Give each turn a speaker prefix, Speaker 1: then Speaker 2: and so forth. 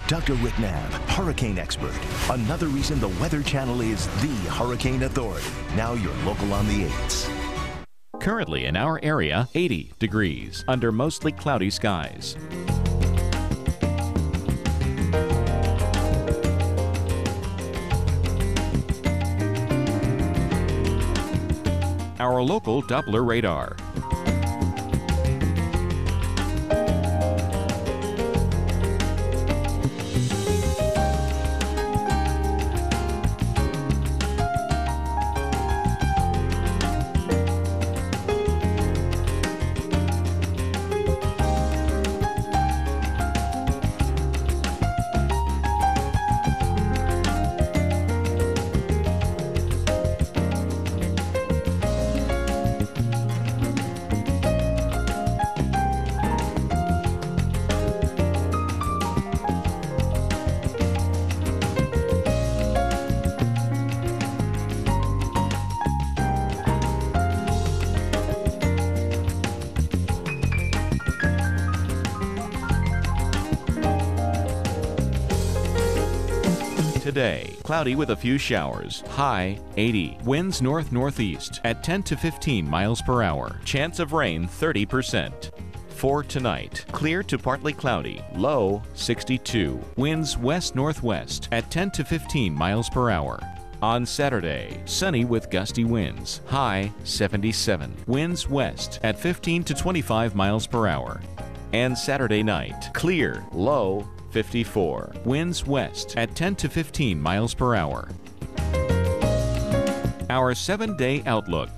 Speaker 1: Dr. Rick Knapp, hurricane expert. Another reason the Weather Channel is the hurricane authority. Now you're local on the 8s.
Speaker 2: Currently in our area, 80 degrees under mostly cloudy skies. Our local Doppler radar. Today, cloudy with a few showers, high 80. Winds north-northeast at 10 to 15 miles per hour. Chance of rain 30%. For tonight, clear to partly cloudy, low 62. Winds west-northwest at 10 to 15 miles per hour. On Saturday, sunny with gusty winds, high 77. Winds west at 15 to 25 miles per hour. And Saturday night, clear, low 54. Winds west at 10 to 15 miles per hour. Our 7-day outlook.